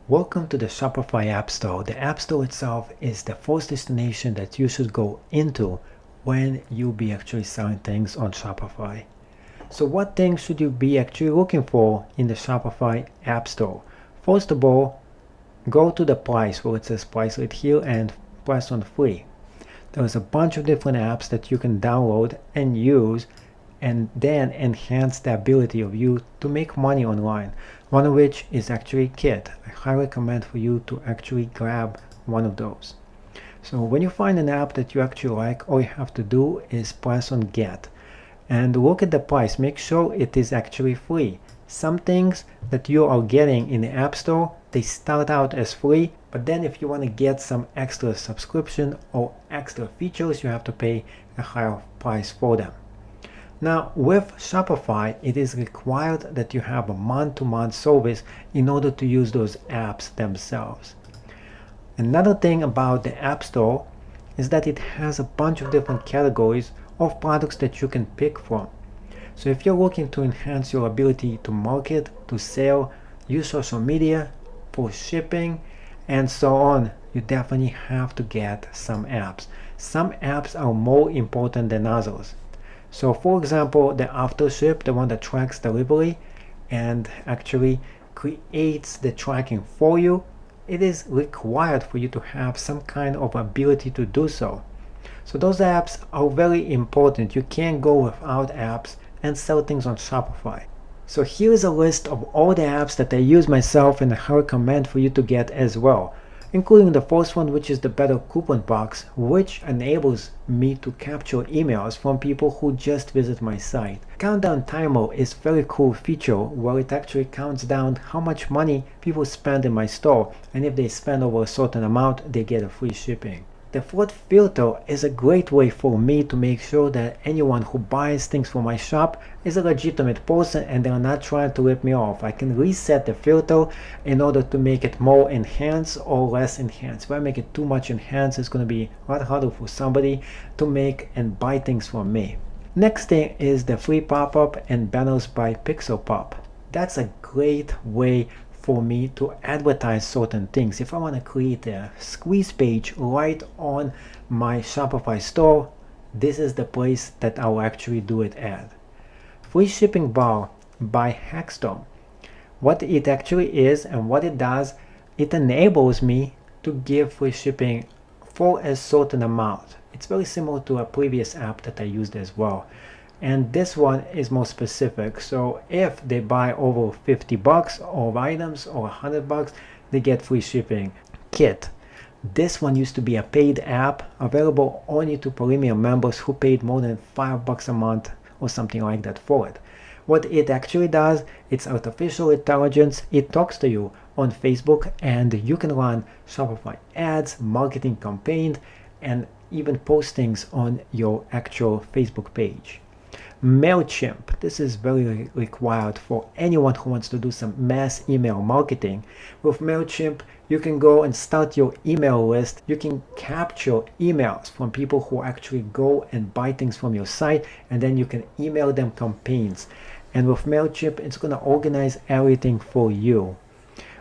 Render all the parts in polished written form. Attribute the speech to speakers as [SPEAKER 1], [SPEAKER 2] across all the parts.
[SPEAKER 1] Welcome to the Shopify App Store. The App Store itself is the first destination that you should go into when you'll be actually selling things on Shopify. So what things should you be actually looking for in the Shopify App Store? First of all, go to the price where it says price right here and press on free. There's a bunch of different apps that you can download and use and then enhance the ability of you to make money online. One of which is actually Kit. I highly recommend for you to actually grab one of those. So when you find an app that you actually like, all you have to do is press on Get and look at the price. Make sure it is actually free. Some things that you are getting in the App Store, they start out as free, but then if you want to get some extra subscription or extra features, you have to pay a higher price for them. Now with Shopify, it is required that you have a month-to-month service in order to use those apps themselves. Another thing about the App Store is that it has a bunch of different categories of products that you can pick from. So if you're looking to enhance your ability to market, to sell, use social media, for shipping, and so on, you definitely have to get some apps. Some apps are more important than others. So for example, the Aftership, the one that tracks delivery and actually creates the tracking for you, it is required for you to have some kind of ability to do so. So those apps are very important. You can't go without apps and sell things on Shopify. So here is a list of all the apps that I use myself and I recommend for you to get as well, including the first one, which is the Better Coupon Box, which enables me to capture emails from people who just visit my site. Countdown Timer is a very cool feature where it actually counts down how much money people spend in my store, and if they spend over a certain amount, they get a free shipping. The fraud filter is a great way for me to make sure that anyone who buys things from my shop is a legitimate person and they are not trying to rip me off. I can reset the filter in order to make it more enhanced or less enhanced. If I make it too much enhanced, it's going to be a lot harder for somebody to make and buy things from me. Next thing is the free pop-up and banners by Pixelpop. That's a great way for me to advertise certain things. If I want to create a squeeze page right on my Shopify store, this is the place that I'll actually do it at. Free shipping bar by Hackstorm. What it actually is and what it does, it enables me to give free shipping for a certain amount. It's very similar to a previous app that I used as well. And this one is more specific. So if they buy over 50 bucks of items or 100 bucks, they get free shipping. Kit. This one used to be a paid app available only to premium members who paid more than $5 a month or something like that for it. What it actually does, it's artificial intelligence. It talks to you on Facebook and you can run Shopify ads, marketing campaigns, and even postings on your actual Facebook page. MailChimp. This is very required for anyone who wants to do some mass email marketing. With MailChimp, you can go and start your email list. You can capture emails from people who actually go and buy things from your site, and then you can email them campaigns. And with MailChimp, it's going to organize everything for you.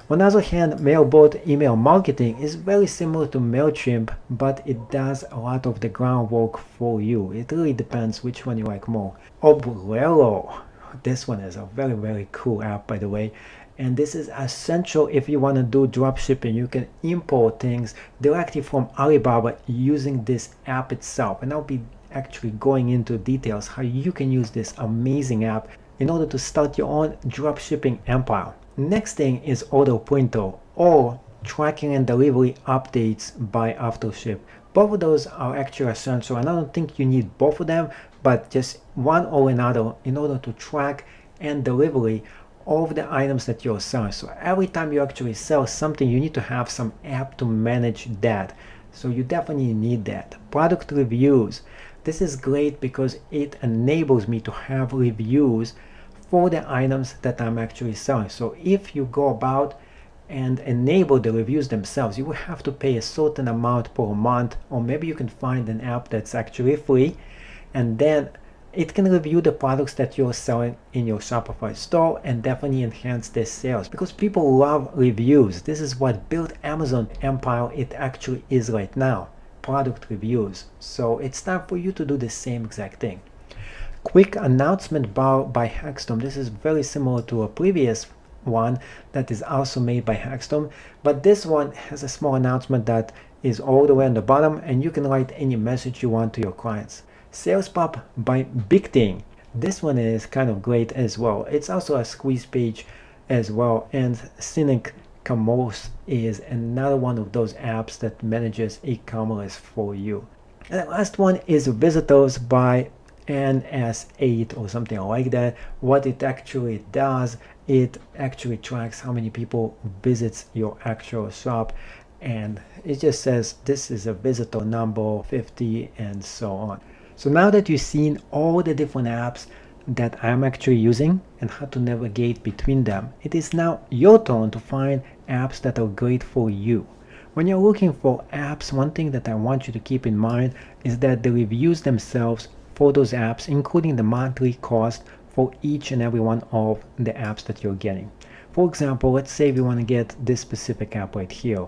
[SPEAKER 1] On the other hand, Mailbot email marketing is very similar to MailChimp, but it does a lot of the groundwork for you. It really depends which one you like more. Obrero. This one is a very cool app, by the way. And this is essential if you want to do drop shipping. You can import things directly from Alibaba using this app itself. And I'll be actually going into details how you can use this amazing app in order to start your own drop shipping empire. Next thing is Order Printer or tracking and delivery updates by Aftership. Both of those are actually essential, and I don't think you need both of them, but just one or another in order to track and delivery of the items that you're selling. So every time you actually sell something, you need to have some app to manage that. So you definitely need that. Product reviews. This is great because it enables me to have reviews for the items that I'm actually selling. So if you go about and enable the reviews themselves, you will have to pay a certain amount per month, or maybe you can find an app that's actually free, and then It can review the products that you're selling in your Shopify store and definitely enhance their sales because people love reviews. This is what built Amazon empire it actually is right now, product reviews. So it's time for you to do the same exact thing. Quick announcement bar by Hackstorm. This is very similar to a previous one that is also made by Hackstorm, but this one has a small announcement that is all the way on the bottom, and you can write any message you want to your clients. Sales Pop by BigThing. This one is kind of great as well. It's also a squeeze page as well, and Cynic Commerce is another one of those apps that manages e-commerce for you. And the last one is Visitors by NS8 or something like that. What it actually does, it actually tracks how many people visits your actual shop, and it just says this is a visitor number 50 and so on. So now that you've seen all the different apps that I'm actually using and how to navigate between them, it is now your turn to find apps that are great for you. When you're looking for apps, one thing that I want you to keep in mind is that the reviews themselves for those apps, including the monthly cost for each and every one of the apps that you're getting. For example, let's say we want to get this specific app right here.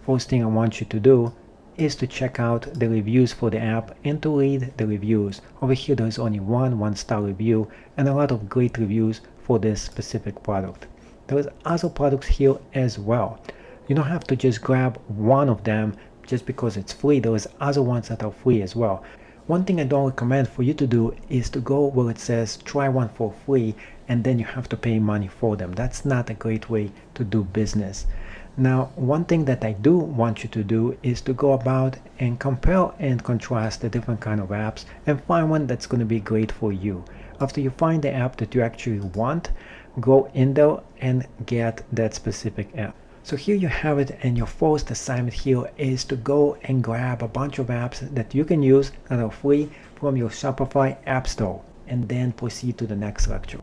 [SPEAKER 1] First thing I want you to do is to check out the reviews for the app and to read the reviews. Over here there's only one-star review and a lot of great reviews for this specific product. There's other products here as well. You don't have to just grab one of them just because it's free. There's other ones that are free as well. One thing I don't recommend for you to do is to go where it says try one for free and then you have to pay money for them. That's not a great way to do business. Now, one thing that I do want you to do is to go about and compare and contrast the different kind of apps and find one that's going to be great for you. After you find the app that you actually want, go in there and get that specific app. So here you have it, and your first assignment here is to go and grab a bunch of apps that you can use that are free from your Shopify App Store and then proceed to the next lecture.